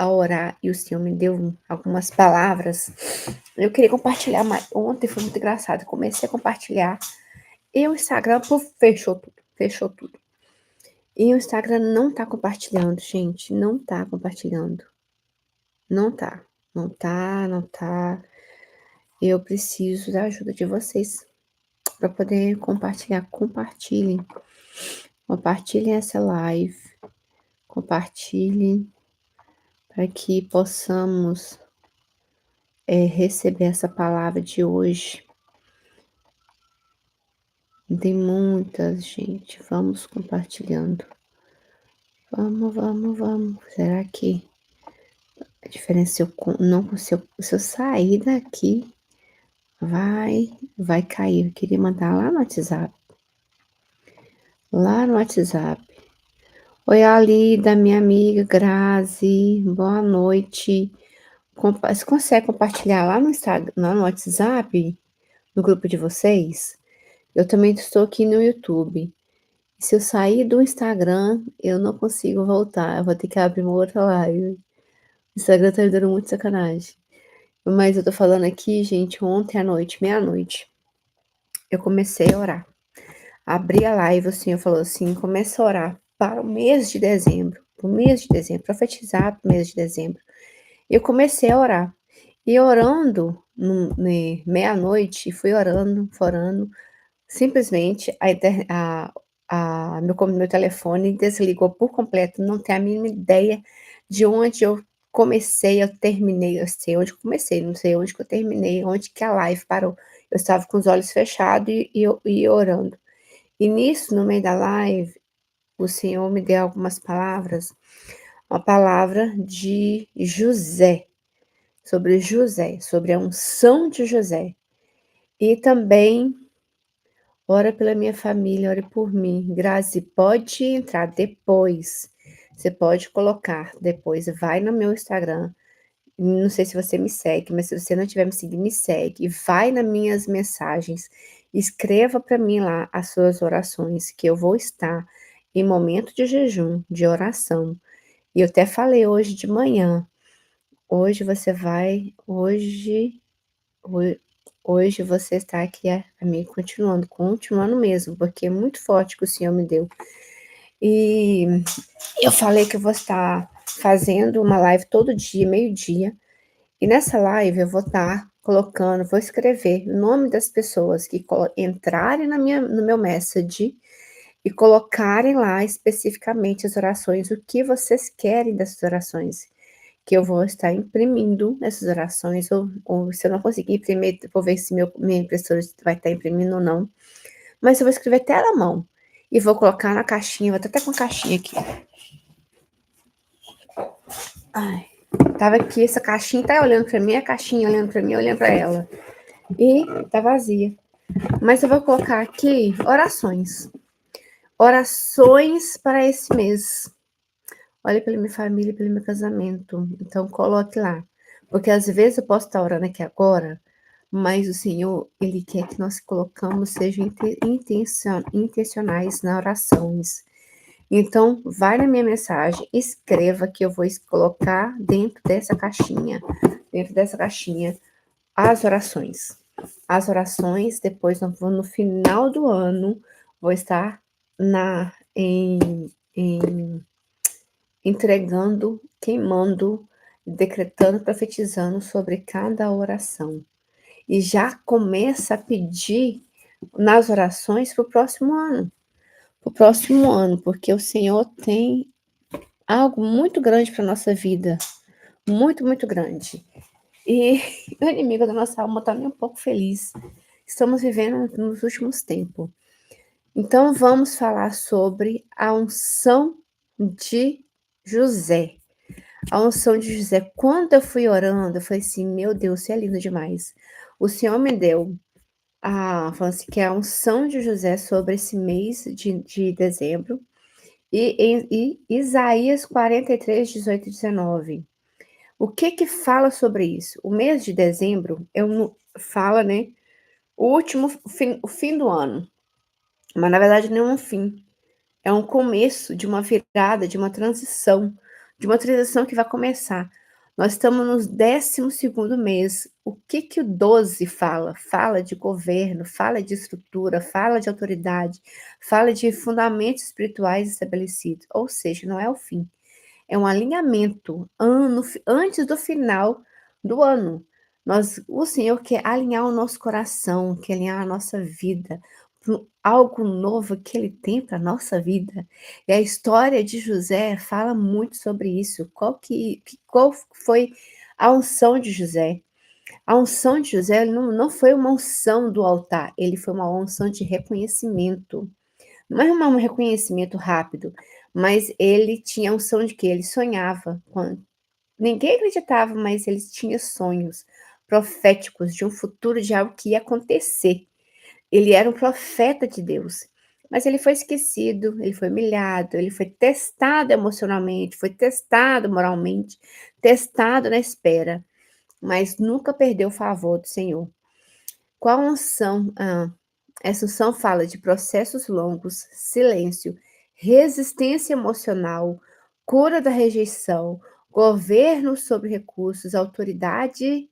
a orar e o Senhor me deu algumas palavras. Eu queria compartilhar, mas ontem foi muito engraçado. Comecei a compartilhar e o Instagram fechou tudo. E o Instagram não tá compartilhando, gente, não tá compartilhando. Não tá, não tá. Eu preciso da ajuda de vocês para poder compartilhar. Compartilhem essa live, compartilhem para que possamos receber essa palavra de hoje. Tem muitas, gente. Vamos compartilhando. Vamos. Será que a diferença se eu sair daqui vai cair? Eu queria mandar lá no WhatsApp. Lá no WhatsApp. Oi, Alida, minha amiga Grazi. Boa noite. Você consegue compartilhar lá no Instagram, lá no WhatsApp, no grupo de vocês? Eu também estou aqui no YouTube. Se eu sair do Instagram, eu não consigo voltar. Eu vou ter que abrir uma outra live. O Instagram tá me dando muito sacanagem. Mas eu tô falando aqui, gente, ontem à noite, meia-noite, eu comecei a orar. Abri a live, o Senhor falou assim, começa a orar para o mês de dezembro. Profetizar para o mês de dezembro. Eu comecei a orar. E orando, meia-noite, fui orando, simplesmente meu telefone desligou por completo, não tenho a mínima ideia de onde eu comecei, eu terminei, eu sei onde eu comecei, não sei onde que eu terminei, onde que a live parou. Eu estava com os olhos fechados e orando. E nisso, no meio da live, o Senhor me deu algumas palavras, uma palavra de José, sobre a unção de José. E também ora pela minha família, ore por mim. Grazi, pode entrar depois. Você pode colocar depois. Vai no meu Instagram. Não sei se você me segue, mas se você não tiver me seguindo, me segue. Vai nas minhas mensagens. Escreva para mim lá as suas orações, que eu vou estar em momento de jejum, de oração. E eu até falei hoje de manhã. Hoje você vai. Hoje você está aqui a mim continuando mesmo, porque é muito forte que o Senhor me deu. E eu falei que eu vou estar fazendo uma live todo dia, meio-dia, e nessa live eu vou estar colocando, vou escrever o nome das pessoas que entrarem no meu message e colocarem lá especificamente as orações, o que vocês querem dessas orações, que eu vou estar imprimindo essas orações, ou se eu não conseguir imprimir, vou ver se minha impressora vai estar imprimindo ou não. Mas eu vou escrever até na mão e vou colocar na caixinha, vou estar até com a caixinha aqui. Ai, tava aqui, essa caixinha tá olhando pra mim, a caixinha olhando pra mim, olhando pra ela. E tá vazia. Mas eu vou colocar aqui orações. Orações para esse mês. Olha pela minha família, pelo meu casamento. Então, coloque lá. Porque às vezes eu posso estar orando aqui agora, mas o Senhor, Ele quer que nós colocamos, sejam intencionais nas orações. Então, vai na minha mensagem, escreva que eu vou colocar dentro dessa caixinha, as orações. As orações, depois no final do ano, vou estar entregando, queimando, decretando, profetizando sobre cada oração. E já começa a pedir nas orações para o próximo ano. Para o próximo ano, porque o Senhor tem algo muito grande para nossa vida. Muito, muito grande. E o inimigo da nossa alma está nem um pouco feliz. Estamos vivendo nos últimos tempos. Então, vamos falar sobre a unção de José. A unção de José. Quando eu fui orando, eu falei assim, meu Deus, você é lindo demais. O Senhor me deu falando assim, que é a unção de José sobre esse mês de dezembro. E Isaías 43, 18 e 19. O que fala sobre isso? O mês de dezembro fala, né? O fim do ano. Mas na verdade não é um fim. É um começo de uma virada, de uma transição, de uma transição que vai começar. Nós estamos no 12º mês. O que que o 12 fala? Fala de governo, fala de estrutura, fala de autoridade, fala de fundamentos espirituais estabelecidos. Ou seja, não é o fim, é um alinhamento antes do final do ano. O Senhor quer alinhar o nosso coração, quer alinhar a nossa vida para algo novo que Ele tem para a nossa vida. E a história de José fala muito sobre isso. Qual foi a unção de José? A unção de José não foi uma unção do altar, ele foi uma unção de reconhecimento. Não é um reconhecimento rápido, mas ele tinha a unção de que ele sonhava. Ninguém acreditava, mas ele tinha sonhos proféticos de um futuro, de algo que ia acontecer. Ele era um profeta de Deus, mas ele foi esquecido, ele foi humilhado, ele foi testado emocionalmente, foi testado moralmente, testado na espera, mas nunca perdeu o favor do Senhor. Qual unção? Essa unção fala de processos longos, silêncio, resistência emocional, cura da rejeição, governo sobre recursos, autoridade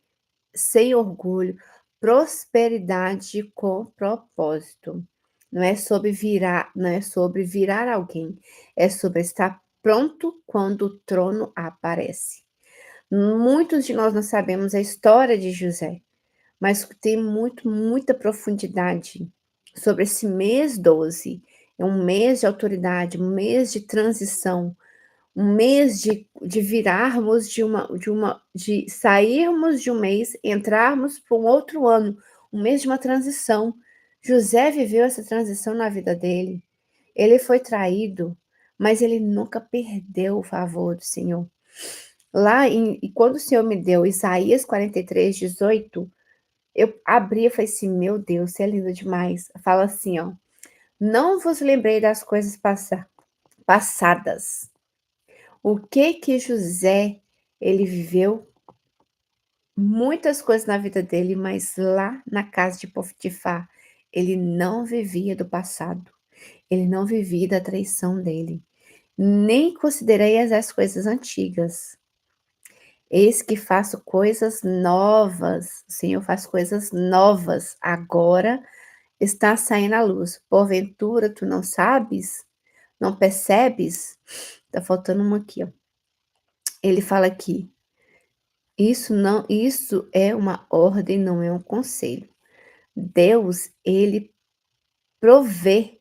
sem orgulho, prosperidade com propósito. Não é sobre virar alguém, é sobre estar pronto quando o trono aparece. Muitos de nós não sabemos a história de José, mas tem muita profundidade sobre esse mês 12. É um mês de autoridade, um mês de transição, um mês de virarmos de sairmos de um mês, entrarmos para um outro ano, um mês de uma transição. José viveu essa transição na vida dele. Ele foi traído, mas ele nunca perdeu o favor do Senhor. E quando o Senhor me deu Isaías 43:18, eu abri e falei assim: "Meu Deus, você é lindo demais". Fala assim, ó: "Não vos lembrei das coisas passadas". O que que José, ele viveu muitas coisas na vida dele, mas lá na casa de Potifar, ele não vivia do passado. Ele não vivia da traição dele. Nem considerei as coisas antigas. Eis que faço coisas novas. O Senhor faz coisas novas agora. Está saindo à luz. Porventura tu não sabes? Não percebes? Tá faltando uma aqui, ó. Ele fala aqui: isso é uma ordem, não é um conselho. Deus, ele provê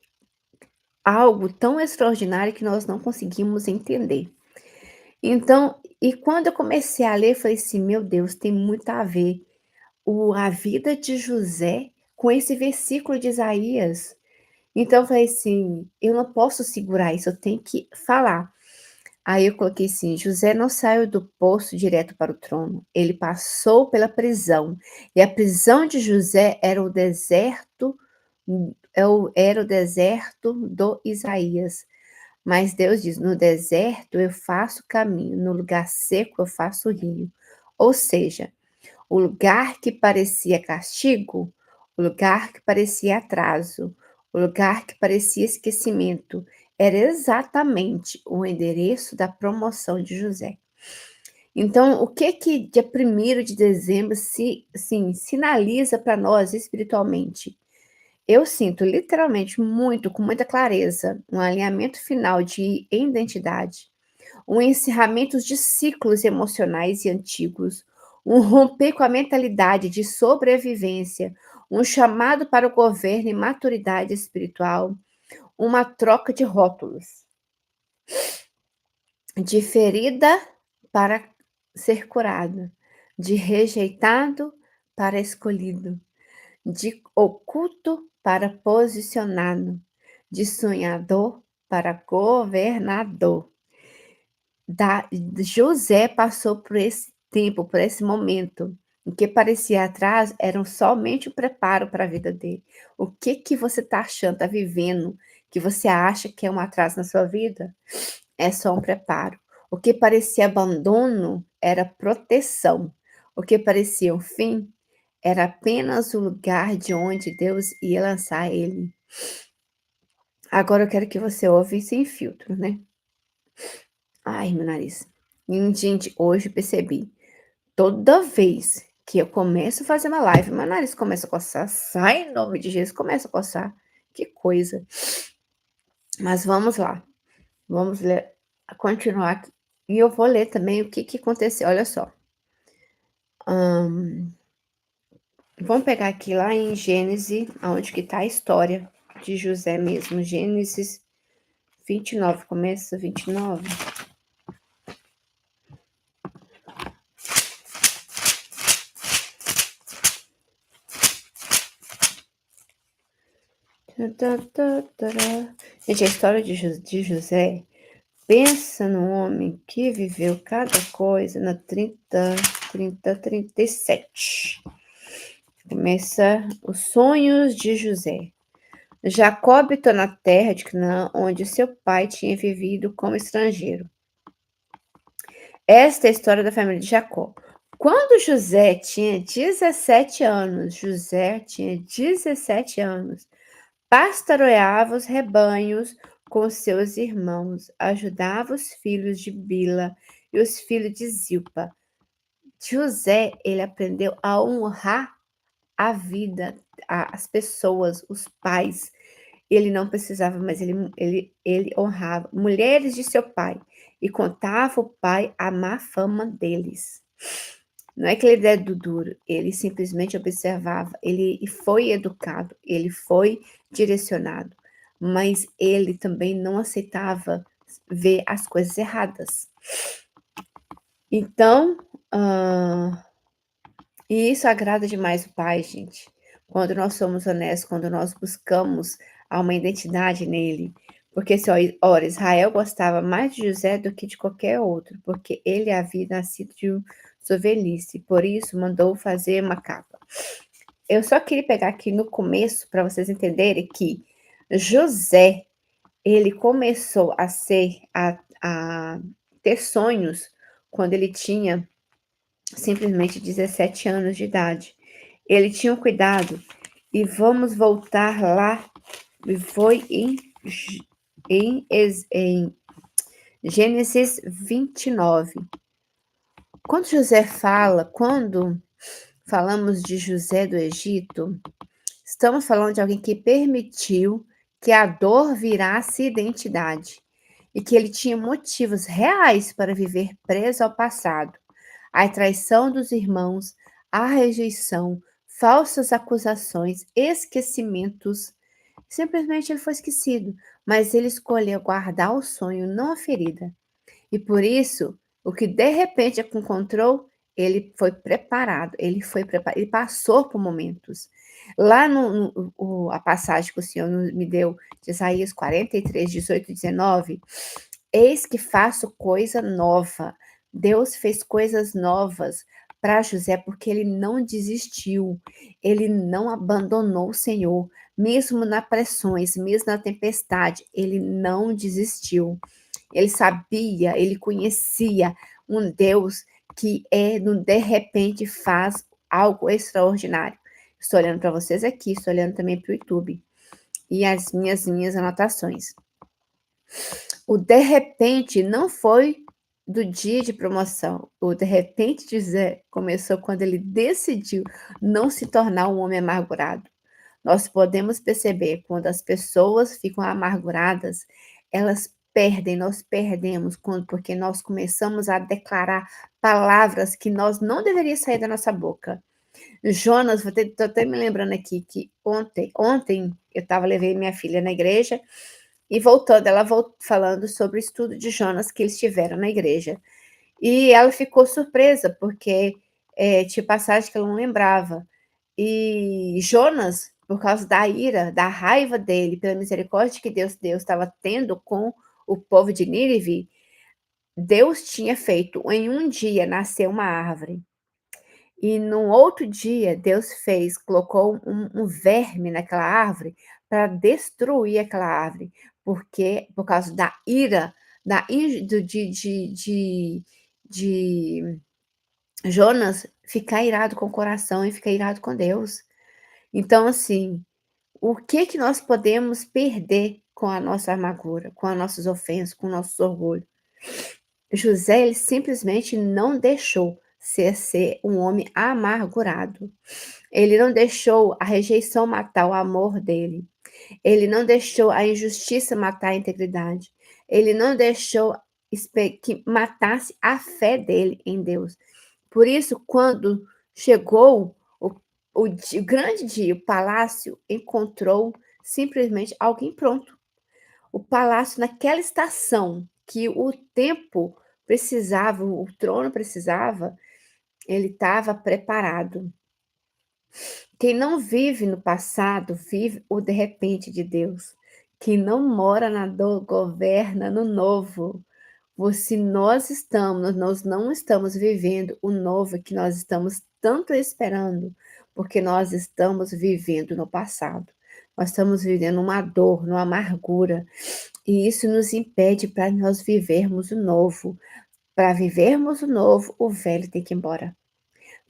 algo tão extraordinário que nós não conseguimos entender. Então, e quando eu comecei a ler, eu falei assim: meu Deus, tem muito a ver a vida de José com esse versículo de Isaías. Então eu falei assim: "Eu não posso segurar isso, eu tenho que falar". Aí eu coloquei assim: "José não saiu do poço direto para o trono, ele passou pela prisão, e a prisão de José era o deserto, era o deserto do Isaías. Mas Deus diz: no deserto eu faço caminho, no lugar seco eu faço rio". Ou seja, o lugar que parecia castigo, o lugar que parecia atraso, o lugar que parecia esquecimento, era exatamente o endereço da promoção de José. Então, o que que dia 1º de dezembro sinaliza para nós espiritualmente? Eu sinto literalmente muito, com muita clareza, um alinhamento final de identidade, um encerramento de ciclos emocionais e antigos, um romper com a mentalidade de sobrevivência, um chamado para o governo e maturidade espiritual, uma troca de rótulos, de ferida para ser curado, de rejeitado para escolhido, de oculto para posicionado, de sonhador para governador. José passou por esse tempo, por esse momento, o que parecia atrás eram somente o preparo para a vida dele. O que que você está achando, está vivendo, que você acha que é um atraso na sua vida? É só um preparo. O que parecia abandono era proteção. O que parecia um fim era apenas o lugar de onde Deus ia lançar ele. Agora eu quero que você ouve sem filtro, né? Ai, meu nariz. E, gente, hoje percebi, toda vez que eu começo a fazer uma live, meu nariz começa a coçar, sai em nome de Jesus, começa a coçar. Que coisa. Mas vamos lá, vamos ler, continuar aqui. E eu vou ler também o que que aconteceu, olha só. Vamos pegar aqui lá em Gênesis, aonde que tá a história de José mesmo, Gênesis 29, começa 29. Tá, tá, tará. Gente, a história de José, pensa no homem que viveu cada coisa na 37. Começa os sonhos de José. Jacó habitou na terra de Canaã, onde seu pai tinha vivido como estrangeiro. Esta é a história da família de Jacó. Quando José tinha 17 anos, pastoreava os rebanhos com seus irmãos, ajudava os filhos de Bila e os filhos de Zilpa. José, ele aprendeu a honrar a vida, as pessoas, os pais. Ele não precisava, mas ele honrava mulheres de seu pai e contava o pai a má fama deles. Não é que ele é dedo duro, ele simplesmente observava, ele foi educado, ele foi direcionado, mas ele também não aceitava ver as coisas erradas. Então, e isso agrada demais o Pai, gente. Quando nós somos honestos, quando nós buscamos uma identidade nele. Porque, se ora, Israel gostava mais de José do que de qualquer outro, porque ele havia nascido de sua velhice, por isso mandou fazer uma capa. Eu só queria pegar aqui no começo para vocês entenderem que José, ele começou a ter sonhos quando ele tinha simplesmente 17 anos de idade. Ele tinha um cuidado. E vamos voltar lá. E foi em Gênesis 29. Quando falamos de José do Egito, estamos falando de alguém que permitiu que a dor virasse identidade e que ele tinha motivos reais para viver preso ao passado. A traição dos irmãos, a rejeição, falsas acusações, esquecimentos. Simplesmente ele foi esquecido, mas ele escolheu guardar o sonho, não a ferida. E por isso, o que de repente encontrou, ele foi preparado, ele passou por momentos. Lá a passagem que o Senhor me deu, de Isaías 43, 18 e 19, eis que faço coisa nova. Deus fez coisas novas para José porque ele não desistiu, ele não abandonou o Senhor, mesmo nas pressões, mesmo na tempestade, ele não desistiu. Ele sabia, ele conhecia um Deus que de repente faz algo extraordinário. Estou olhando para vocês aqui, estou olhando também para o YouTube e as minhas anotações. O de repente não foi do dia de promoção. O de repente de Zé começou quando ele decidiu não se tornar um homem amargurado. Nós podemos perceber quando as pessoas ficam amarguradas, elas perdem, nós perdemos porque nós começamos a declarar palavras que nós não deveria sair da nossa boca. Jonas, tô até me lembrando aqui que ontem levei minha filha na igreja e voltando, ela falando sobre o estudo de Jonas que eles tiveram na igreja. E ela ficou surpresa, porque tinha passagem que ela não lembrava. E Jonas, por causa da ira, da raiva dele, pela misericórdia que Deus estava tendo com o povo de Nínive, Deus tinha feito em um dia nascer uma árvore. E no outro dia, Deus colocou um verme naquela árvore para destruir aquela árvore, porque por causa da ira, de Jonas ficar irado com o coração e ficar irado com Deus. Então, assim, o que nós podemos perder com a nossa amargura, com as nossas ofensas, com o nosso orgulho? José, ele simplesmente não deixou ser um homem amargurado. Ele não deixou a rejeição matar o amor dele. Ele não deixou a injustiça matar a integridade. Ele não deixou que matasse a fé dele em Deus. Por isso, quando chegou o grande dia, o palácio encontrou simplesmente alguém pronto. O palácio, naquela estação que o tempo precisava, o trono precisava, ele estava preparado. Quem não vive no passado, vive o de repente de Deus. Quem não mora na dor, governa no novo. Se nós não estamos vivendo o novo que nós estamos tanto esperando, porque nós estamos vivendo no passado. Nós estamos vivendo uma dor, uma amargura, e isso nos impede para nós vivermos o novo. Para vivermos o novo, o velho tem que ir embora.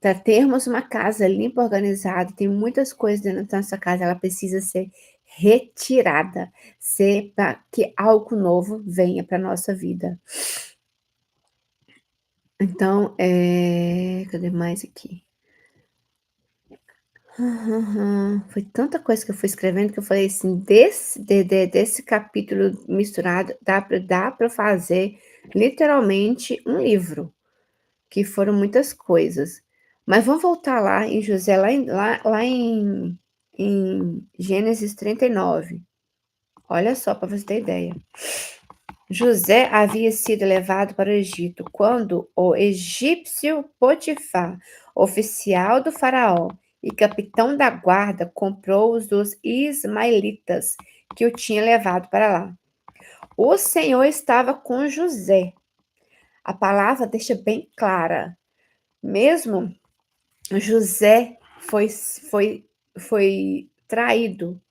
Para termos uma casa limpa, organizada, tem muitas coisas dentro da nossa casa, ela precisa ser retirada, ser para que algo novo venha para a nossa vida. Então, cadê mais aqui? Foi tanta coisa que eu fui escrevendo que eu falei assim, desse capítulo misturado, dá para fazer literalmente um livro, que foram muitas coisas. Mas vamos voltar lá em José, lá em Gênesis 39. Olha só, para você ter ideia. José havia sido levado para o Egito quando o egípcio Potifar, oficial do faraó e capitão da guarda, comprou-os dos ismaelitas que o tinha levado para lá. O Senhor estava com José. A palavra deixa bem clara. Mesmo José foi traído.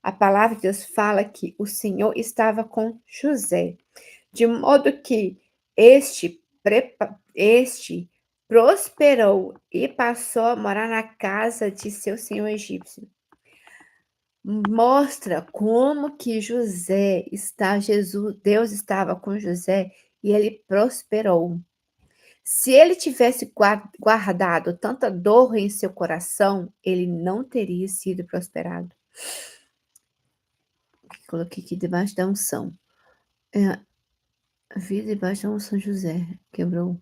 A palavra de Deus fala que o Senhor estava com José, de modo que este prosperou e passou a morar na casa de seu senhor egípcio. Mostra como que Deus estava com José e ele prosperou. Se ele tivesse guardado tanta dor em seu coração, ele não teria sido prosperado. Coloquei aqui debaixo da unção. Vida debaixo da unção José. Quebrou.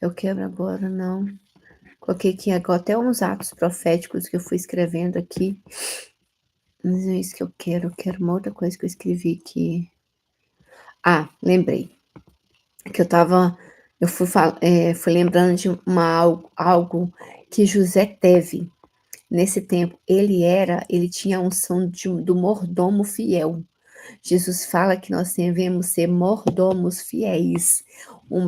Eu quebro agora, não. Coloquei aqui agora até uns atos proféticos que eu fui escrevendo aqui. Mas é isso que eu quero. Eu quero uma outra coisa que eu escrevi aqui. Ah, lembrei. Que eu fui lembrando de algo que José teve. Nesse tempo, ele tinha a unção do mordomo fiel. Jesus fala que nós devemos ser mordomos fiéis,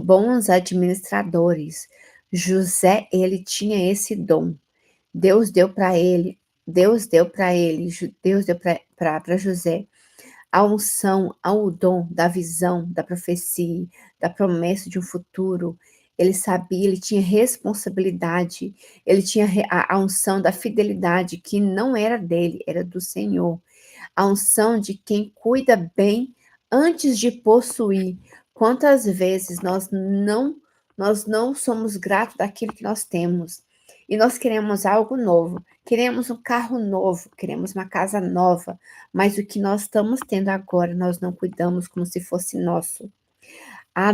bons administradores. José, ele tinha esse dom. Deus deu para ele, Deus deu para ele, Deus deu para José a unção, ao dom da visão, da profecia, da promessa de um futuro. Ele sabia, ele tinha responsabilidade, ele tinha a unção da fidelidade, que não era dele, era do Senhor. A unção de quem cuida bem antes de possuir. Quantas vezes nós não somos gratos daquilo que nós temos? E nós queremos algo novo, queremos um carro novo, queremos uma casa nova, mas o que nós estamos tendo agora, nós não cuidamos como se fosse nosso. A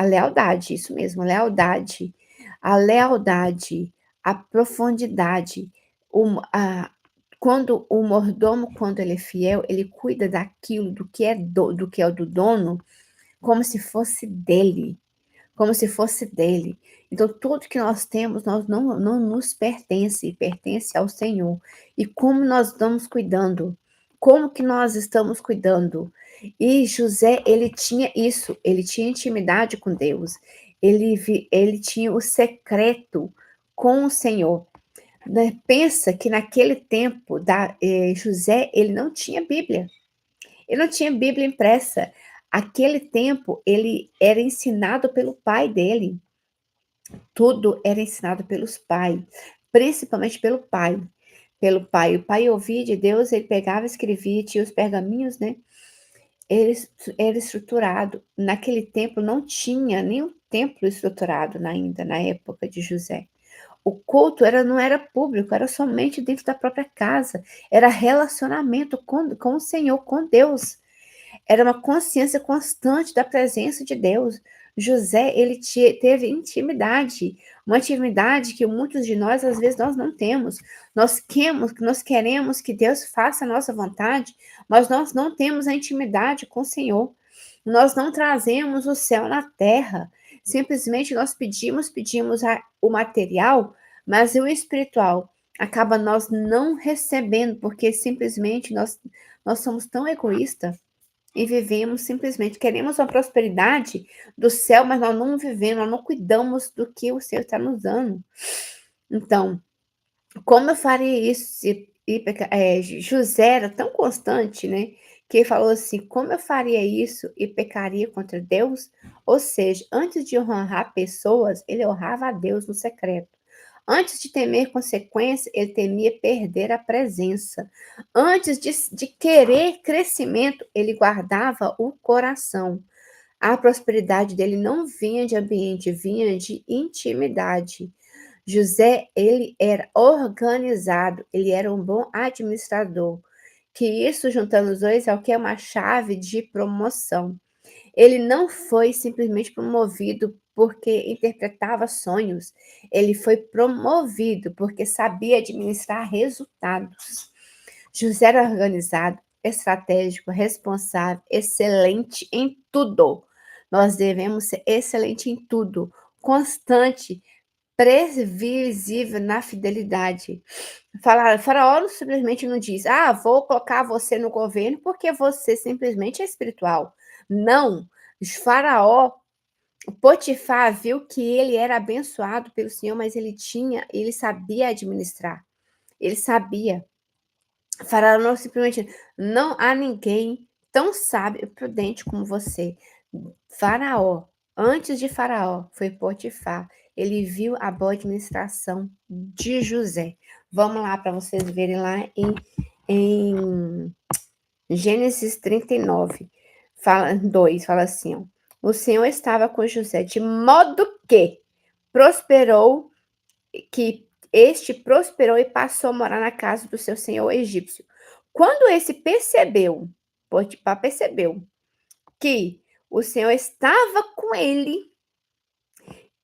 lealdade, isso mesmo, a lealdade, a profundidade, quando o mordomo, quando ele é fiel, ele cuida daquilo do que é do dono, como se fosse dele, como se fosse dele. Então, tudo que nós temos, nós não nos pertence ao Senhor. E como nós estamos cuidando? Como que nós estamos cuidando? E José, ele tinha isso, ele tinha intimidade com Deus, ele tinha o secreto com o Senhor. Pensa que naquele tempo, José, ele não tinha Bíblia. Ele não tinha Bíblia impressa. Aquele tempo, ele era ensinado pelo pai dele. Tudo era ensinado pelos pais, principalmente pelo pai. Pelo pai. O pai ouvia de Deus, ele pegava, escrevia, tinha os pergaminhos, né? Ele era estruturado. Naquele tempo não tinha nenhum templo estruturado ainda, na época de José. O culto não era público, era somente dentro da própria casa. Era relacionamento com o Senhor, com Deus. Era uma consciência constante da presença de Deus. José, ele teve intimidade, uma intimidade que muitos de nós, às vezes, nós não temos. Nós queremos que Deus faça a nossa vontade, mas nós não temos a intimidade com o Senhor. Nós não trazemos o céu na terra. Simplesmente nós pedimos o material, mas o espiritual acaba nós não recebendo, porque simplesmente nós somos tão egoístas e vivemos simplesmente, queremos uma prosperidade do céu, mas nós não vivemos, nós não cuidamos do que o Senhor está nos dando. Então, como eu faria isso José era tão constante, né? Que ele falou assim: como eu faria isso e pecaria contra Deus? Ou seja, antes de honrar pessoas, ele honrava a Deus no secreto. Antes de temer consequência, ele temia perder a presença. Antes de querer crescimento, ele guardava o coração. A prosperidade dele não vinha de ambiente, vinha de intimidade. José, ele era organizado, ele era um bom administrador. Que isso, juntando os dois, é o que é uma chave de promoção. Ele não foi simplesmente promovido porque interpretava sonhos. Ele foi promovido porque sabia administrar resultados. José era organizado, estratégico, responsável, excelente em tudo. Nós devemos ser excelente em tudo, constante, previsível na fidelidade. Faraó simplesmente não diz: ah, vou colocar você no governo porque você simplesmente é espiritual. Não. Faraó, Potifar viu que ele era abençoado pelo Senhor, mas ele sabia administrar. Ele sabia. Faraó não simplesmente não há ninguém tão sábio e prudente como você. Faraó, antes de Faraó, foi Potifar. Ele viu a boa administração de José. Vamos lá para vocês verem lá em Gênesis 39, fala, 2, fala assim: ó, o Senhor estava com José, de modo prosperou, que este prosperou e passou a morar na casa do seu senhor egípcio. Quando esse Potifar percebeu que o Senhor estava com ele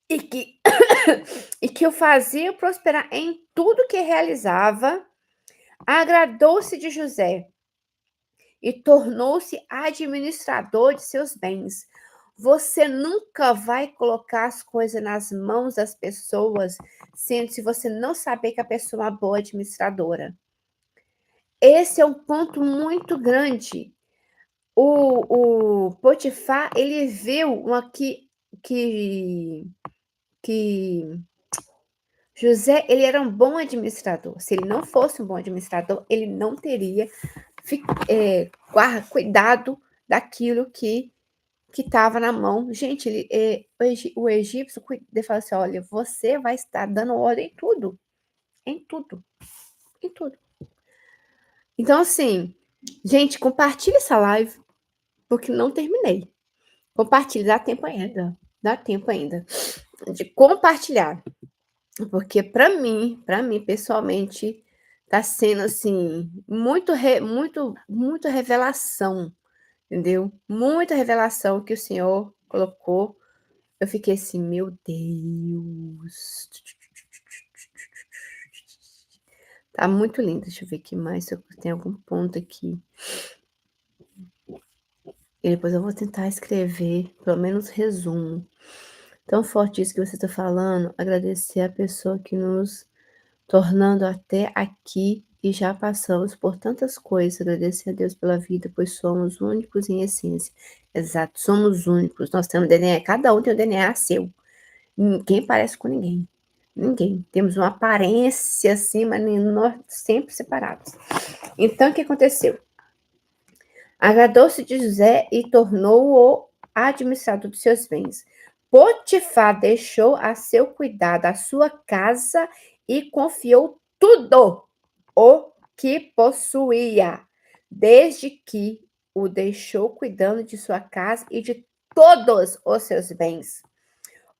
e que, e que o fazia prosperar em tudo que realizava, agradou-se de José e tornou-se administrador de seus bens. Você nunca vai colocar as coisas nas mãos das pessoas se você não saber que a pessoa é uma boa administradora. Esse é um ponto muito grande. O Potifar, ele viu uma que José, ele era um bom administrador. Se ele não fosse um bom administrador, ele não teria cuidado daquilo que estava na mão. Gente, o egípcio ele fala assim: olha, você vai estar dando ordem em tudo. Em tudo. Em tudo. Então, assim, gente, compartilha essa live, porque não terminei. Compartilha, dá tempo ainda. Dá tempo ainda de compartilhar. Porque para mim, pessoalmente, tá sendo assim, muito revelação, entendeu? Muita revelação que o Senhor colocou. Eu fiquei assim, meu Deus. Tá muito lindo. Deixa eu ver aqui mais se eu tenho algum ponto aqui. E depois eu vou tentar escrever, pelo menos resumo. Tão forte isso que você está falando. Agradecer a pessoa que nos tornando até aqui e já passamos por tantas coisas. Agradecer a Deus pela vida, pois somos únicos em essência. Exato, somos únicos. Nós temos DNA, cada um tem um DNA seu. Ninguém parece com ninguém. Ninguém. Temos uma aparência assim, mas nós sempre separados. Então, o que aconteceu? Agradou-se de José e tornou-o administrador dos seus bens. Potifar deixou a seu cuidado a sua casa e confiou tudo o que possuía, desde que o deixou cuidando de sua casa e de todos os seus bens.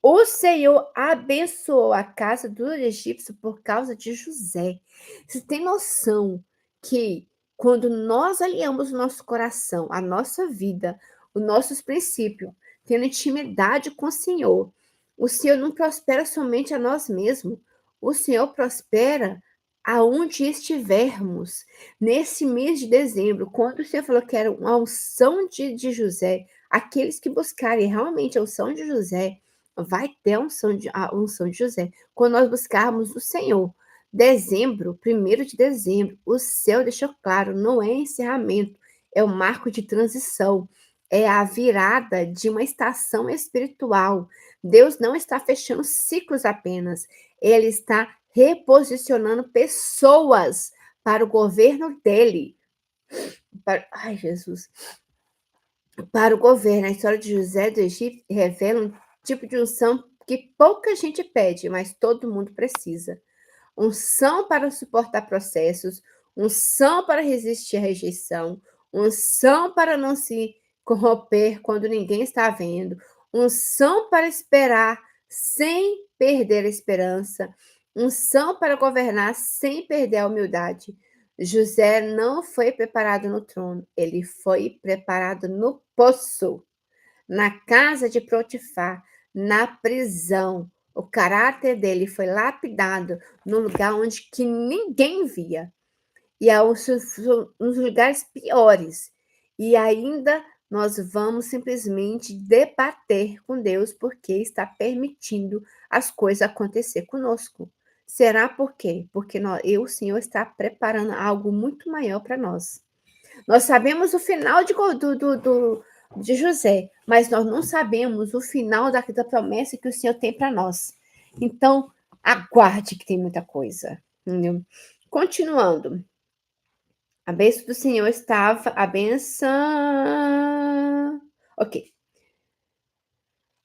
O Senhor abençoou a casa do egípcio por causa de José. Você tem noção que quando nós alinhamos o nosso coração, a nossa vida, os nossos princípios, tendo intimidade com o Senhor não prospera somente a nós mesmos. O Senhor prospera aonde estivermos. Nesse mês de dezembro, quando o Senhor falou que era uma unção de José, aqueles que buscarem realmente a unção de José, vai ter a unção de José. Quando nós buscarmos o Senhor. Dezembro, 1º de dezembro, o céu deixou claro, não é encerramento, é o marco de transição, é a virada de uma estação espiritual. Deus não está fechando ciclos apenas, ele está reposicionando pessoas para o governo dele. Ai, Jesus. Para o governo, a história de José do Egito revela um tipo de unção que pouca gente pede, mas todo mundo precisa. Unção para suportar processos, unção para resistir à rejeição, unção para não se corromper quando ninguém está vendo, unção para esperar sem perder a esperança, unção para governar sem perder a humildade. José não foi preparado no trono, ele foi preparado no poço, na casa de Potifar, na prisão. O caráter dele foi lapidado no lugar onde que ninguém via. E nos lugares piores. E ainda nós vamos simplesmente debater com Deus porque está permitindo as coisas acontecer conosco. Será por quê? Porque o Senhor está preparando algo muito maior para nós. Nós sabemos o final de José, mas nós não sabemos o final da promessa que o Senhor tem para nós. Então, aguarde que tem muita coisa. Entendeu? Continuando. A bênção do Senhor estava, a bênção... Ok.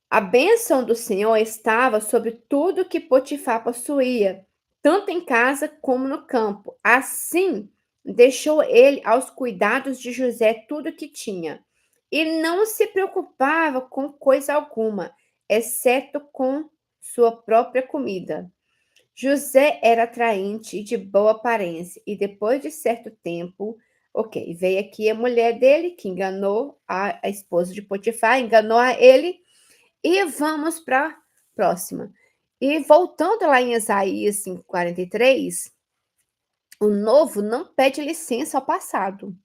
A bênção do Senhor estava sobre tudo que Potifar possuía, tanto em casa como no campo. Assim, deixou ele aos cuidados de José tudo que tinha, e não se preocupava com coisa alguma, exceto com sua própria comida. José era atraente e de boa aparência, e depois de certo tempo, ok, veio aqui a mulher dele, que enganou a esposa de Potifar, enganou a ele, e vamos para a próxima. E voltando lá em Isaías 5:43, o novo não pede licença ao passado.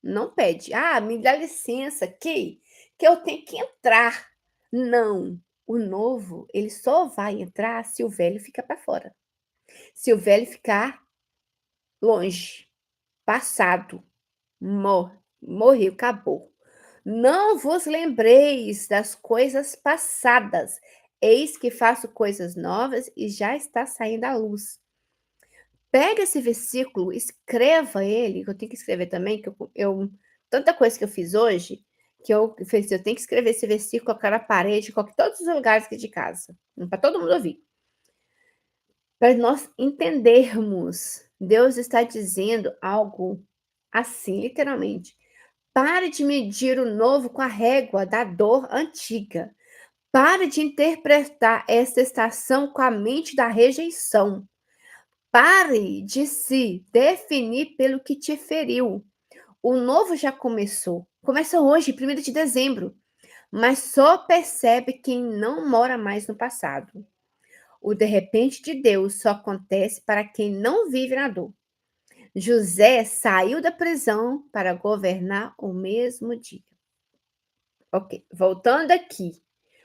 Não pede. Ah, me dá licença que eu tenho que entrar. Não. O novo, ele só vai entrar se o velho ficar para fora. Se o velho ficar longe, passado, morreu, acabou. Não vos lembreis das coisas passadas. Eis que faço coisas novas e já está saindo à luz. Pega esse versículo, escreva ele, que eu tenho que escrever também, que tanta coisa que eu fiz hoje, que eu tenho que escrever esse versículo, colocar na parede, colocar em todos os lugares aqui de casa, para todo mundo ouvir. Para nós entendermos, Deus está dizendo algo assim, literalmente. Pare de medir o novo com a régua da dor antiga. Pare de interpretar esta estação com a mente da rejeição. Pare de se definir pelo que te feriu. O novo já começou. Começa hoje, 1º de dezembro. Mas só percebe quem não mora mais no passado. O de repente de Deus só acontece para quem não vive na dor. José saiu da prisão para governar o mesmo dia. Ok, voltando aqui.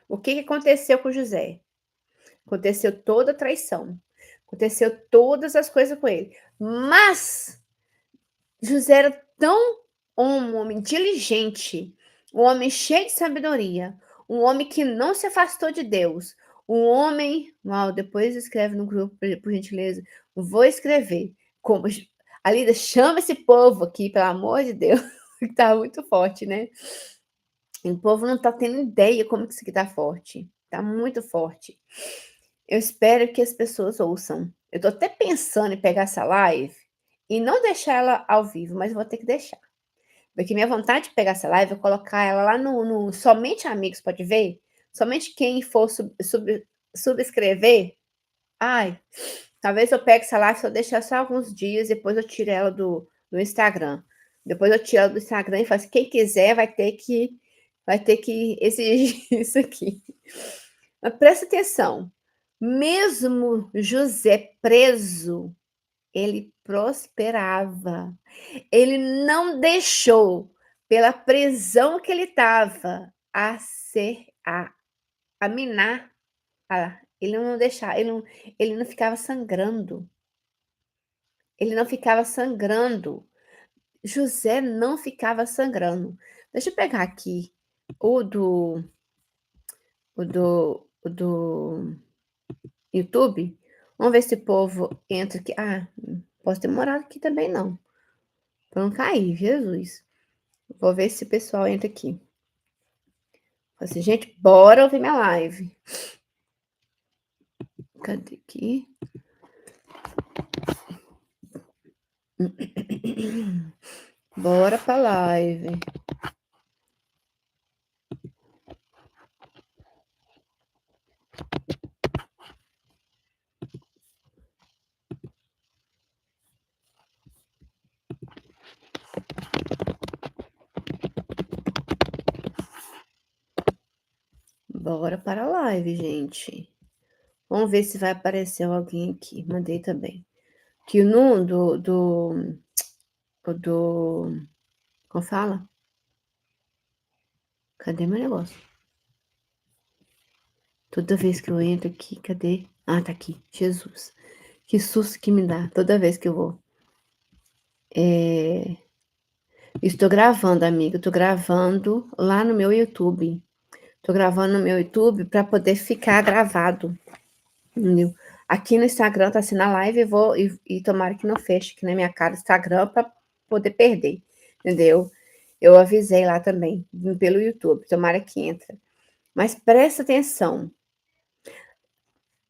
O que aconteceu com José? Aconteceu toda a traição. Aconteceu todas as coisas com ele. Mas José era um homem diligente, um homem cheio de sabedoria, um homem que não se afastou de Deus, um homem... Uau, depois escreve no grupo, por gentileza. Vou escrever. Como a Lida, chama esse povo aqui, pelo amor de Deus, que tá muito forte, né? O povo não tá tendo ideia como que isso aqui tá forte. Tá muito forte. Eu espero que as pessoas ouçam. Eu tô até pensando em pegar essa live e não deixar ela ao vivo, mas vou ter que deixar. Porque minha vontade de pegar essa live é colocar ela lá no Somente Amigos, pode ver? Somente quem for subscrever. Ai, talvez eu pegue essa live, se eu deixar só alguns dias, depois eu tiro ela do Instagram. Depois eu tiro ela do Instagram e faço, quem quiser vai ter que exigir isso aqui. Mas presta atenção, mesmo José preso, ele prosperava. Ele não deixou, pela prisão que ele estava, a minar. Ele não deixava, ele não ficava sangrando. Ele não ficava sangrando. José não ficava sangrando. Deixa eu pegar aqui o do YouTube. Vamos ver se o povo entra aqui. Ah, posso ter morado aqui também, não. Pra não cair, Jesus. Vou ver se o pessoal entra aqui. Assim, gente, bora ouvir minha live. Cadê aqui? Bora pra live. Bora para a live, gente. Vamos ver se vai aparecer alguém aqui. Mandei também. Que no como fala? Cadê meu negócio? Toda vez que eu entro aqui, cadê? Ah, tá aqui. Jesus. Que susto que me dá toda vez que eu vou. Estou gravando, amiga. Estou gravando lá no meu YouTube. Estou gravando no meu YouTube para poder ficar gravado. Entendeu? Aqui no Instagram tá assim na live, eu vou e tomara que não feche aqui na minha cara o Instagram para poder perder, entendeu? Eu avisei lá também, pelo YouTube, tomara que entra. Mas presta atenção.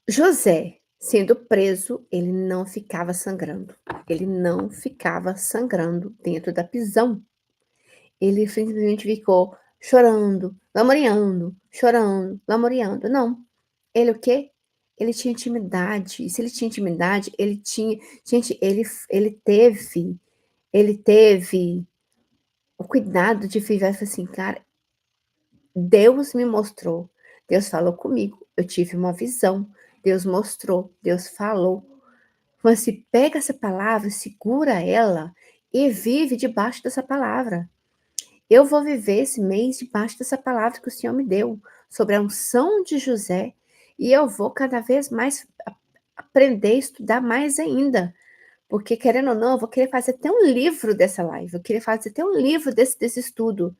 José, sendo preso, ele não ficava sangrando. Ele não ficava sangrando dentro da prisão. Ele simplesmente ficou chorando, lamuriando. Não. Ele o quê? Ele tinha intimidade. E se ele tinha intimidade, ele tinha. Gente, ele teve o cuidado de viver assim, cara. Deus me mostrou. Deus falou comigo. Eu tive uma visão. Deus mostrou. Deus falou. Mas se pega essa palavra, segura ela e vive debaixo dessa palavra. Eu vou viver esse mês debaixo dessa palavra que o Senhor me deu, sobre a unção de José, e eu vou cada vez mais aprender, estudar mais ainda, porque querendo ou não, eu vou querer fazer até um livro dessa live, eu queria fazer até um livro desse estudo,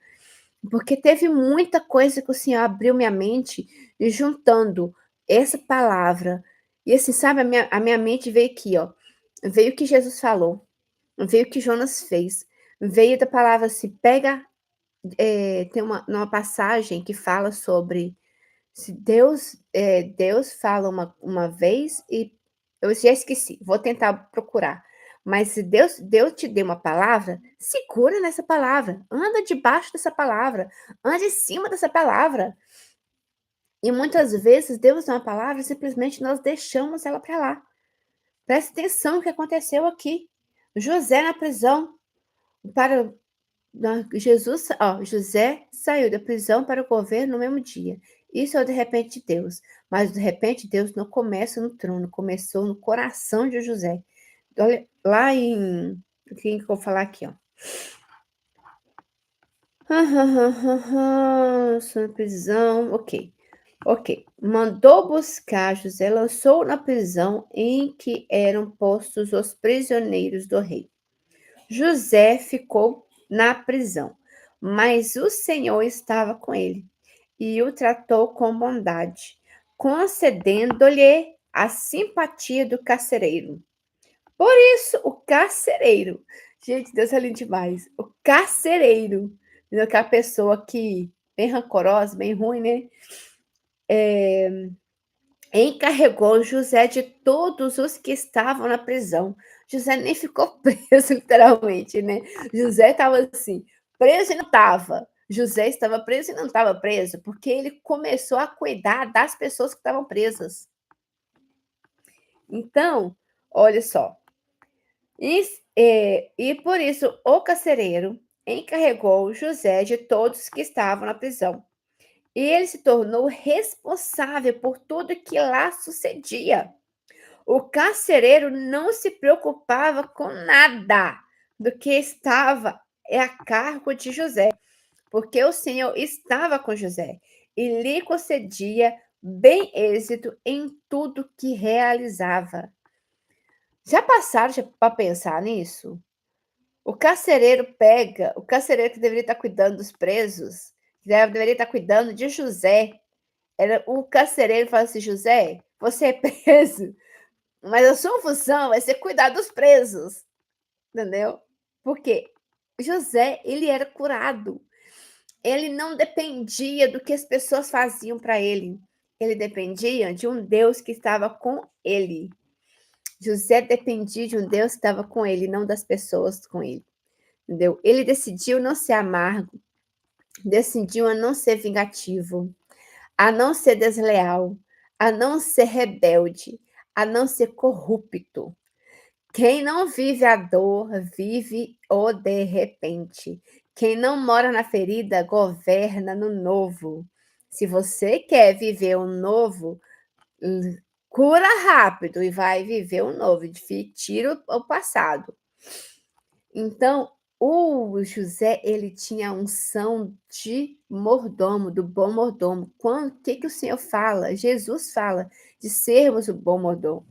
porque teve muita coisa que o Senhor abriu minha mente, e juntando essa palavra, e assim, sabe, a minha mente veio aqui, ó, veio o que Jesus falou, veio o que Jonas fez, veio da palavra assim, tem uma passagem que fala sobre se Deus fala uma vez e eu já esqueci, vou tentar procurar. Mas se Deus te deu uma palavra, segura nessa palavra, anda debaixo dessa palavra, anda em cima dessa palavra. E muitas vezes Deus dá uma palavra e simplesmente nós deixamos ela para lá. Preste atenção no que aconteceu aqui. José na prisão, para José saiu da prisão para o governo no mesmo dia. Isso é o de repente de Deus. Mas de repente Deus não começa no trono, começou no coração de José. Olha, lá em. O que eu vou falar aqui, ó. Sua prisão. Ok. Ok. Mandou buscar José, lançou na prisão em que eram postos os prisioneiros do rei. José ficou na prisão, mas o Senhor estava com ele e o tratou com bondade, concedendo-lhe a simpatia do carcereiro. Por isso, o carcereiro, gente, Deus é lindo demais. O carcereiro, aquela pessoa que bem rancorosa, bem ruim, né? Encarregou José de todos os que estavam na prisão. José nem ficou preso, literalmente, né? José estava assim, preso e não estava. José estava preso e não estava preso, porque ele começou a cuidar das pessoas que estavam presas. Então, olha só. E por isso o carcereiro encarregou José de todos que estavam na prisão. E ele se tornou responsável por tudo que lá sucedia. O carcereiro não se preocupava com nada do que estava a cargo de José, porque o Senhor estava com José e lhe concedia bem êxito em tudo que realizava. Já passaram para pensar nisso? O carcereiro que deveria estar cuidando dos presos, que deveria estar cuidando de José, era o carcereiro fala assim: José, você é preso, mas a sua função vai ser cuidar dos presos, entendeu? Porque José, ele era curado. Ele não dependia do que as pessoas faziam para ele. Ele dependia de um Deus que estava com ele. José dependia de um Deus que estava com ele, não das pessoas com ele. Entendeu? Ele decidiu não ser amargo, decidiu a não ser vingativo, a não ser desleal, a não ser rebelde, a não ser corrupto. Quem não vive a dor, vive o de repente. Quem não mora na ferida, governa no novo. Se você quer viver o novo, cura rápido e vai viver o novo. Tira o passado. Então, o José, ele tinha a unção de mordomo, do bom mordomo. O que o Senhor fala? Jesus fala de sermos o bom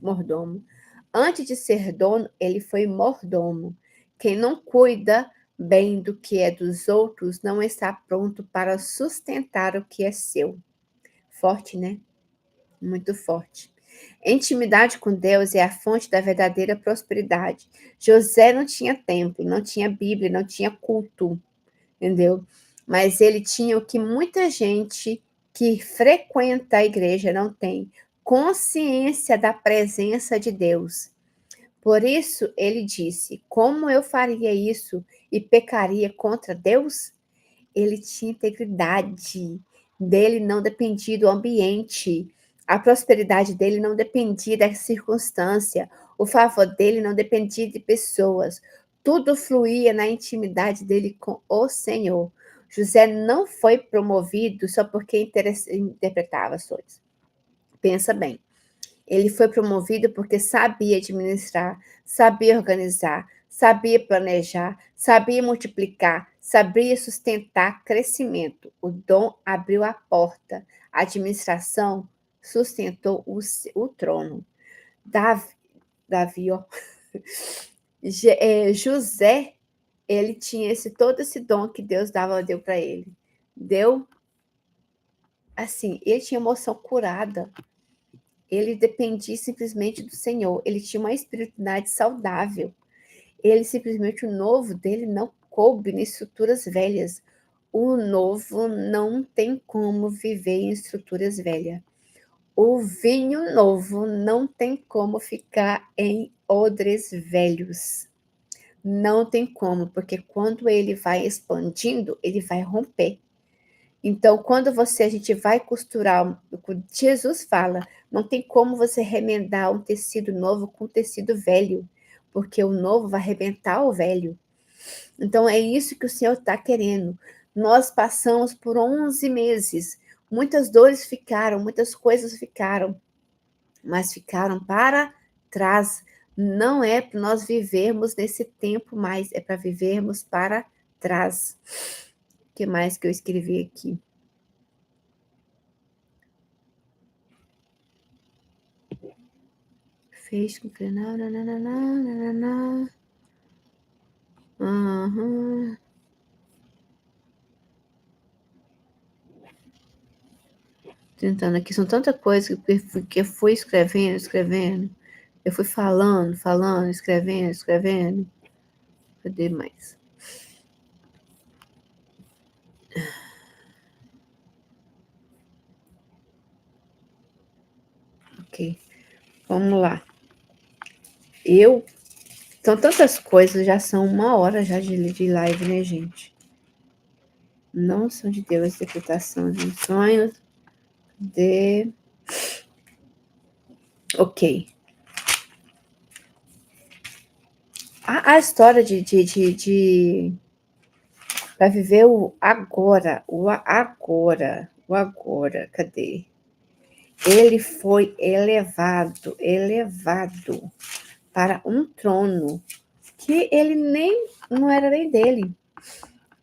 mordomo. Antes de ser dono, ele foi mordomo. Quem não cuida bem do que é dos outros não está pronto para sustentar o que é seu. Forte, né? Muito forte. Intimidade com Deus é a fonte da verdadeira prosperidade. José não tinha templo, não tinha Bíblia, não tinha culto, entendeu? Mas ele tinha o que muita gente que frequenta a igreja não tem: consciência da presença de Deus. Por isso ele disse: como eu faria isso e pecaria contra Deus? Ele tinha integridade, dele não dependia do ambiente, a prosperidade dele não dependia da circunstância, o favor dele não dependia de pessoas, tudo fluía na intimidade dele com o Senhor. José não foi promovido só porque interpretava sonhos. Pensa bem. Ele foi promovido porque sabia administrar, sabia organizar, sabia planejar, sabia multiplicar, sabia sustentar crescimento. O dom abriu a porta, a administração sustentou o trono. Davi, ó. José, ele tinha todo esse dom que Deus deu para ele. Deu, assim, ele tinha emoção curada. Ele dependia simplesmente do Senhor. Ele tinha uma espiritualidade saudável. Ele simplesmente, o novo dele não coube em estruturas velhas. O novo não tem como viver em estruturas velhas. O vinho novo não tem como ficar em odres velhos. Não tem como, porque quando ele vai expandindo, ele vai romper. Então, quando a gente vai costurar, Jesus fala, não tem como você remendar um tecido novo com um tecido velho, porque o novo vai arrebentar o velho. Então, é isso que o Senhor está querendo. Nós passamos por 11 meses, muitas dores ficaram, muitas coisas ficaram, mas ficaram para trás. Não é para nós vivermos nesse tempo mais, é para vivermos para trás. O que mais que eu escrevi aqui? Fez com que. Uhum. Tentando aqui, são tanta coisa que eu fui escrevendo. Eu fui falando, escrevendo. Cadê mais? Ok, vamos lá. São tantas coisas, já são 1 hora já de live, né, gente? Não são de Deus, interpretação de sonhos de... Ok. A história para viver o agora, o agora, cadê? Ele foi elevado para um trono que ele nem, não era nem dele,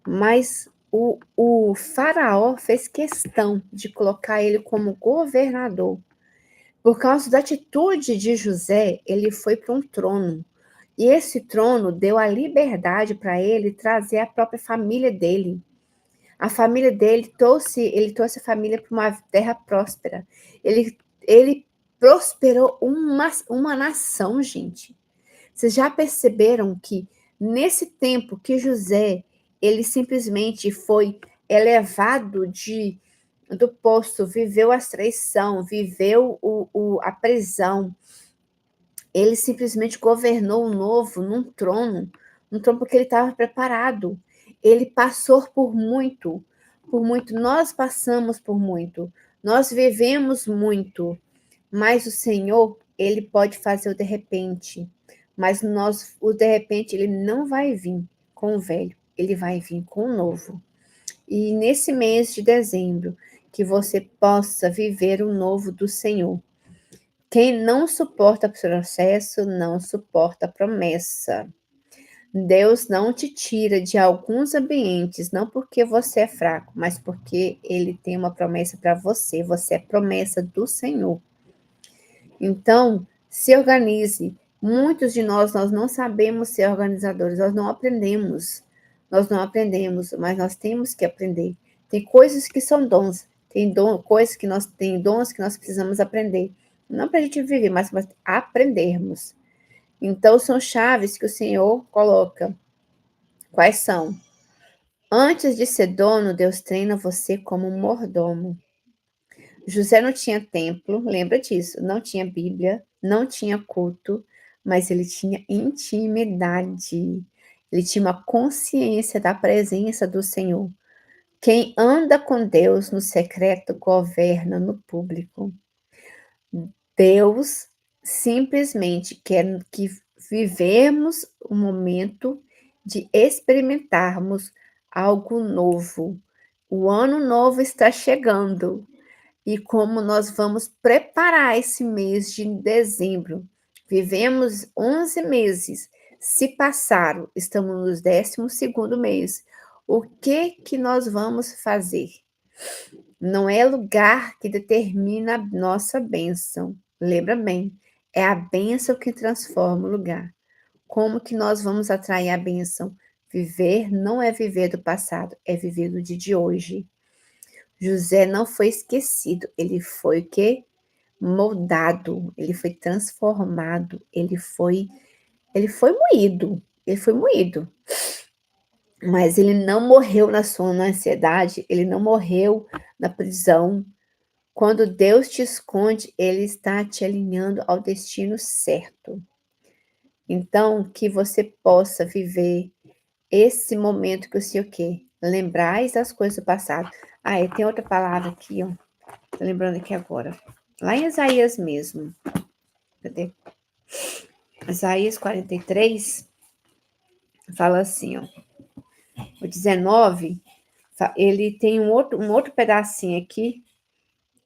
mas o faraó fez questão de colocar ele como governador. Por causa da atitude de José, ele foi para um trono. E esse trono deu a liberdade para ele trazer a própria família dele. A família dele ele trouxe a família para uma terra próspera. Ele prosperou uma nação, gente. Vocês já perceberam que nesse tempo que José, ele simplesmente foi elevado do posto, viveu a traição, viveu a prisão, ele simplesmente governou o novo num trono porque ele estava preparado. Ele passou por muito. Nós passamos por muito. Nós vivemos muito. Mas o Senhor, ele pode fazer o de repente. Mas o de repente, ele não vai vir com o velho. Ele vai vir com o novo. E nesse mês de dezembro, que você possa viver o novo do Senhor. Quem não suporta o processo não suporta a promessa. Deus não te tira de alguns ambientes, não porque você é fraco, mas porque ele tem uma promessa para você. Você é promessa do Senhor. Então, se organize. Muitos de nós não sabemos ser organizadores, nós não aprendemos. Nós não aprendemos, mas nós temos que aprender. Tem coisas que são dons, coisas que nós tem dons que nós precisamos aprender. Não para a gente viver, mas para aprendermos. Então, são chaves que o Senhor coloca. Quais são? Antes de ser dono, Deus treina você como um mordomo. José não tinha templo, lembra disso? Não tinha Bíblia, não tinha culto, mas ele tinha intimidade. Ele tinha uma consciência da presença do Senhor. Quem anda com Deus no secreto governa no público. Deus simplesmente quer que vivemos o momento de experimentarmos algo novo. O ano novo está chegando e como nós vamos preparar esse mês de dezembro. Vivemos 11 meses, se passaram, estamos no 12º mês. O que nós vamos fazer? Não é lugar que determina a nossa bênção. Lembra bem, é a bênção que transforma o lugar. Como que nós vamos atrair a bênção? Viver não é viver do passado, é viver do dia de hoje. José não foi esquecido, ele foi o quê? Moldado, ele foi transformado, ele foi moído. Mas ele não morreu na ansiedade, ele não morreu na prisão. Quando Deus te esconde, ele está te alinhando ao destino certo. Então, que você possa viver esse momento que o Senhor quer. Lembrais das coisas do passado. Ah, e tem outra palavra aqui, ó. Tô lembrando aqui agora. Lá em Isaías mesmo. Cadê? Isaías 43 fala assim, ó. O 19, ele tem um outro pedacinho aqui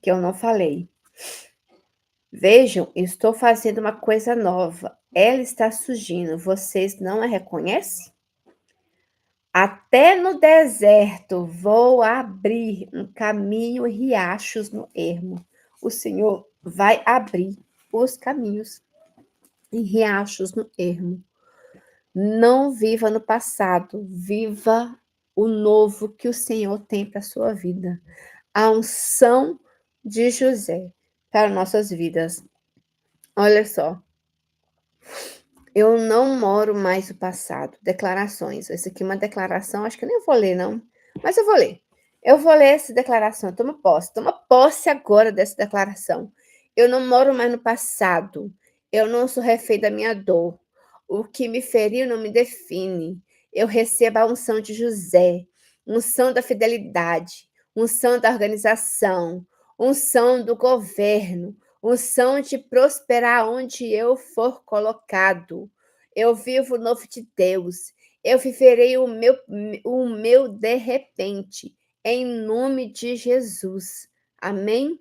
que eu não falei. Vejam, estou fazendo uma coisa nova. Ela está surgindo. Vocês não a reconhecem? Até no deserto vou abrir um caminho e riachos no ermo. O Senhor vai abrir os caminhos e riachos no ermo. Não viva no passado, viva o novo que o Senhor tem para a sua vida. A unção de José para nossas vidas. Olha só. Eu não moro mais no passado. Declarações. Essa aqui é uma declaração, acho que eu nem vou ler, não. Mas eu vou ler. Eu vou ler essa declaração. Toma posse. Toma posse agora dessa declaração. Eu não moro mais no passado. Eu não sou refém da minha dor. O que me feriu não me define. Eu recebo a unção de José. unção da fidelidade, unção da organização, unção do governo, unção de prosperar onde eu for colocado. Eu vivo o novo de Deus. Eu viverei o meu de repente, em nome de Jesus. Amém?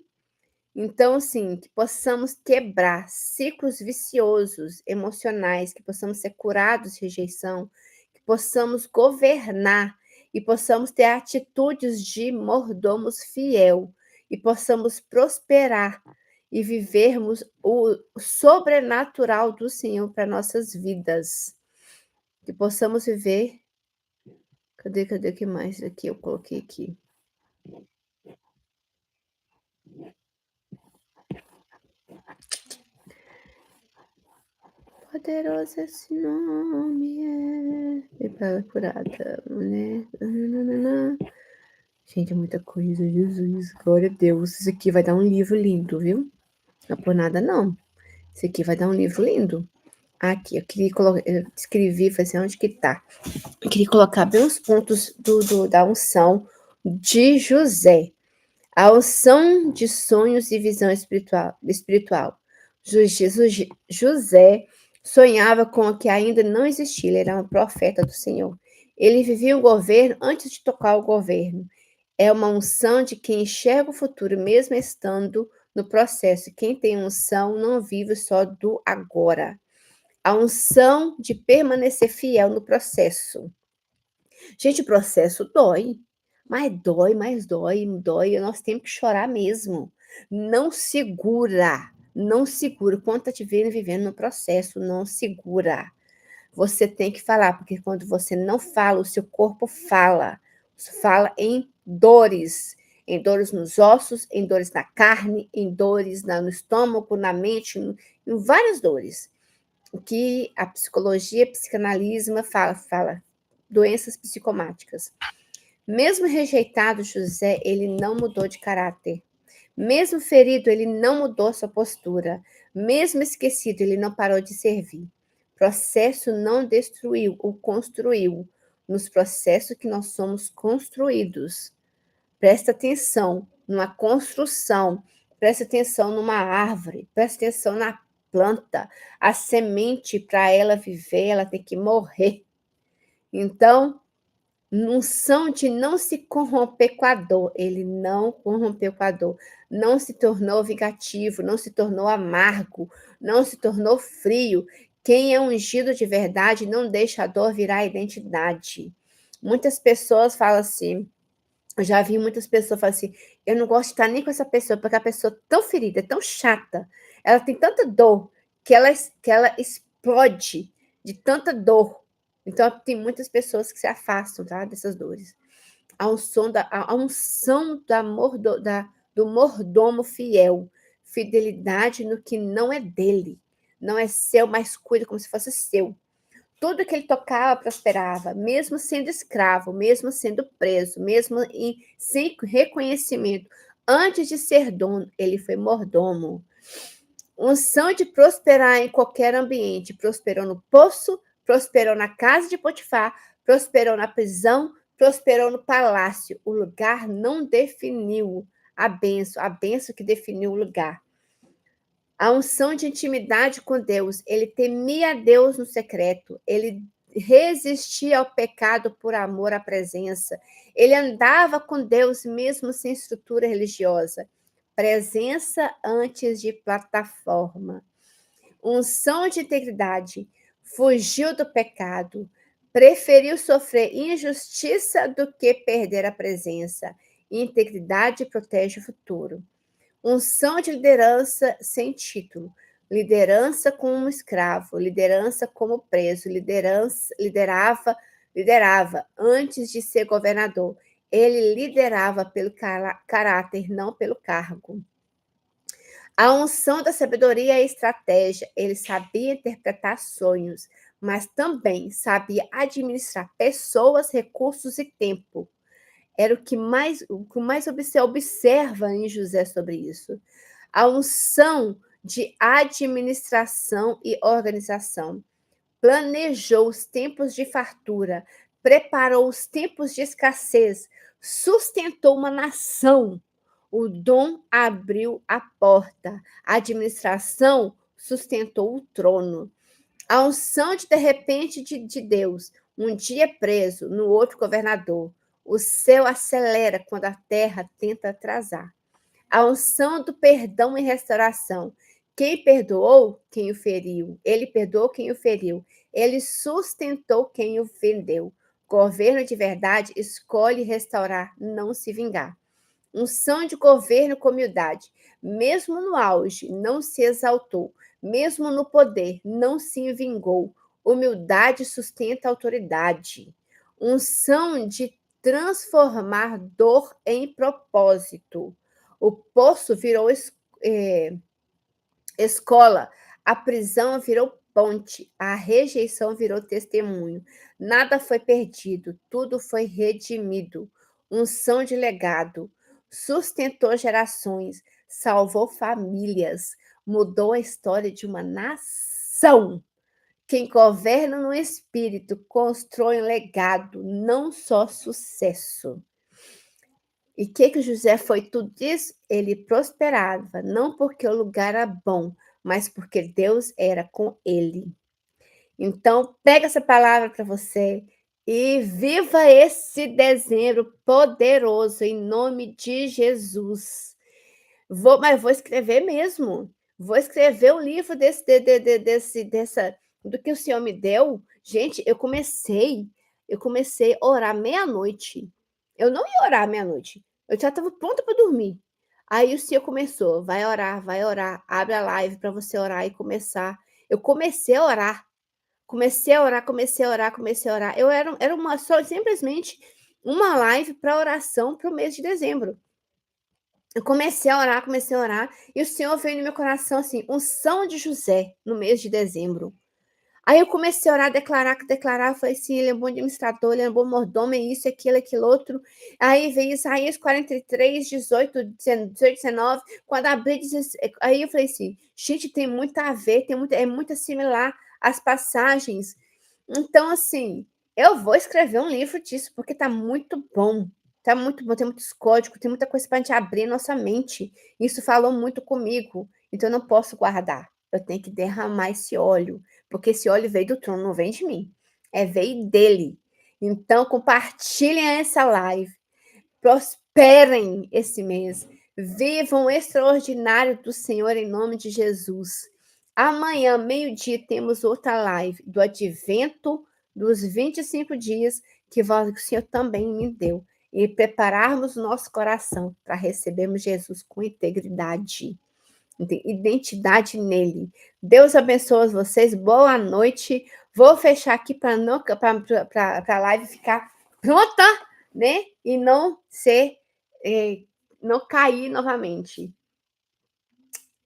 Então, assim, que possamos quebrar ciclos viciosos emocionais, que possamos ser curados de rejeição, que possamos governar e possamos ter atitudes de mordomos fiel e possamos prosperar e vivermos o sobrenatural do Senhor para nossas vidas. Que possamos viver. Cadê o que mais aqui? Eu coloquei aqui. Poderoso esse nome é. E para curada, mulher. Gente, é muita coisa, Jesus. Glória a Deus. Isso aqui vai dar um livro lindo, viu? Não é por nada, não. Isso aqui vai dar um livro lindo. Aqui, eu queria colocar. Eu escrevi, falei assim, onde que tá? Eu queria colocar bem os pontos da unção de José. A unção de sonhos e visão espiritual. José sonhava com o que ainda não existia, ele era um profeta do Senhor. Ele vivia o governo antes de tocar o governo. É uma unção de quem enxerga o futuro, mesmo estando no processo. Quem tem unção não vive só do agora. A unção de permanecer fiel no processo. Gente, o processo dói, mas dói. Nós temos que chorar mesmo. Não segura, não segura. Quando tá te vendo vivendo no processo, não segura. Você tem que falar, porque quando você não fala, o seu corpo fala. Você fala em dores nos ossos, em dores na carne, em dores no estômago, na mente, em várias dores. O que a psicologia, psicanalismo fala doenças psicomáticas. Mesmo rejeitado, José, ele não mudou de caráter. Mesmo ferido, ele não mudou sua postura. Mesmo esquecido, ele não parou de servir. Processo não destruiu ou construiu. Nos processos que nós somos construídos. Presta atenção numa construção. Presta atenção numa árvore. Presta atenção na planta. A semente, para ela viver, ela tem que morrer. Então, unção de não se corromper com a dor. Ele não corrompeu com a dor. Não se tornou vingativo, não se tornou amargo, não se tornou frio. Quem é ungido de verdade não deixa a dor virar identidade. Muitas pessoas falam assim, eu já vi muitas pessoas falar assim, eu não gosto de estar nem com essa pessoa, porque a pessoa é tão ferida, é tão chata, ela tem tanta dor, que ela explode de tanta dor. Então, tem muitas pessoas que se afastam, tá, dessas dores. A unção do mordomo fiel, fidelidade no que não é dele, não é seu, mas cuida como se fosse seu. Tudo que ele tocava prosperava, mesmo sendo escravo, mesmo sendo preso, mesmo sem reconhecimento. Antes de ser dono, ele foi mordomo. Unção de prosperar em qualquer ambiente. Prosperou no poço, prosperou na casa de Potifar, prosperou na prisão, prosperou no palácio. O lugar não definiu a benção que definiu o lugar. A unção de intimidade com Deus, ele temia a Deus no secreto, ele resistia ao pecado por amor à presença, ele andava com Deus mesmo sem estrutura religiosa. Presença antes de plataforma. Unção de integridade, fugiu do pecado, preferiu sofrer injustiça do que perder a presença. Integridade protege o futuro. Unção de liderança sem título, liderança como escravo, liderança como preso, liderava antes de ser governador. Ele liderava pelo caráter, não pelo cargo. A unção da sabedoria e estratégia, ele sabia interpretar sonhos, mas também sabia administrar pessoas, recursos e tempo. Era o que mais você observa em José sobre isso. A unção de administração e organização. Planejou os tempos de fartura, preparou os tempos de escassez, sustentou uma nação. O dom abriu a porta, a administração sustentou o trono. A unção de repente de Deus, um dia preso, no outro governador. O céu acelera quando a terra tenta atrasar. A unção do perdão e restauração. Quem perdoou, quem o feriu. Ele perdoou quem o feriu. Ele sustentou quem o vendeu. Governo de verdade escolhe restaurar, não se vingar. Unção de governo com humildade. Mesmo no auge, não se exaltou. Mesmo no poder, não se vingou. Humildade sustenta a autoridade. Unção de transformar dor em propósito. O poço virou escola, a prisão virou ponte, a rejeição virou testemunho. Nada foi perdido, tudo foi redimido. Unção de legado, sustentou gerações, salvou famílias, mudou a história de uma nação. Quem governa no espírito constrói um legado, não só sucesso. E que José foi tudo isso? Ele prosperava, não porque o lugar era bom, mas porque Deus era com ele. Então, pega essa palavra para você e viva esse dezembro poderoso em nome de Jesus. Mas vou escrever mesmo. Vou escrever o livro do que o Senhor me deu. Gente, eu comecei a orar meia-noite. Eu não ia orar meia-noite. Eu já estava pronta para dormir. Aí o Senhor começou, vai orar, abre a live para você orar e começar. Eu comecei a orar, comecei a orar. Era simplesmente uma live para oração para o mês de dezembro. Eu comecei a orar, e o Senhor veio no meu coração assim, unção de José, no mês de dezembro. Aí eu comecei a orar, declarar, eu falei assim, ele é um bom administrador, ele é um bom mordomo, é isso, aquilo outro. Aí veio Isaías 43, 18, 19, quando abri, aí eu falei assim, gente, tem muito a ver, é muito similar às passagens. Então, assim, eu vou escrever um livro disso, porque tá muito bom. Tá muito bom, tem muitos códigos, tem muita coisa para a gente abrir nossa mente. Isso falou muito comigo, então eu não posso guardar. Eu tenho que derramar esse óleo, porque esse óleo veio do trono, não vem de mim. Veio dele. Então, compartilhem essa live. Prosperem esse mês. Vivam o extraordinário do Senhor em nome de Jesus. Amanhã, meio-dia, temos outra live do advento dos 25 dias que o Senhor também me deu. E prepararmos o nosso coração para recebermos Jesus com integridade, identidade nele. Deus abençoe vocês. Boa noite. Vou fechar aqui para a live ficar pronta, né? E não não cair novamente.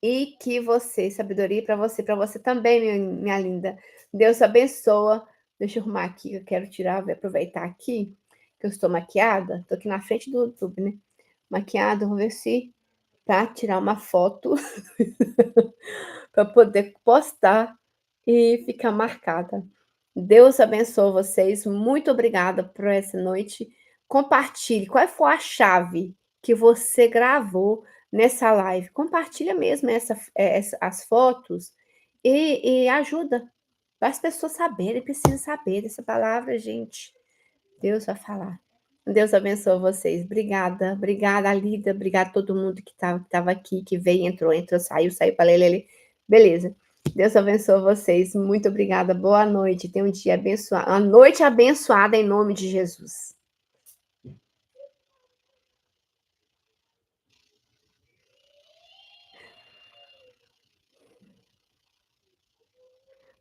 E que você, sabedoria para você também, minha linda. Deus abençoa. Deixa eu arrumar aqui, eu quero tirar, vou aproveitar aqui, que eu estou maquiada. Estou aqui na frente do YouTube, né? Maquiada, vou ver se para tirar uma foto para poder postar e ficar marcada. Deus abençoe vocês. Muito obrigada por essa noite. Compartilhe. Qual foi a chave que você gravou nessa live? Compartilha mesmo as fotos e ajuda as pessoas saberem, precisam saber dessa palavra, gente. Deus vai falar. Deus abençoe vocês. Obrigada, Lida. Obrigada a todo mundo que estava aqui, que veio, entrou, saiu para ler. Beleza. Deus abençoe vocês. Muito obrigada. Boa noite. Tenha um dia abençoado. Uma noite abençoada em nome de Jesus.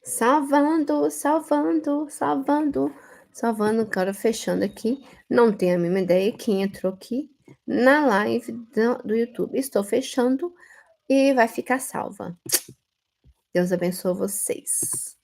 Salvando. Agora fechando aqui. Não tenho a mínima ideia quem entrou aqui na live do YouTube. Estou fechando e vai ficar salva. Deus abençoe vocês.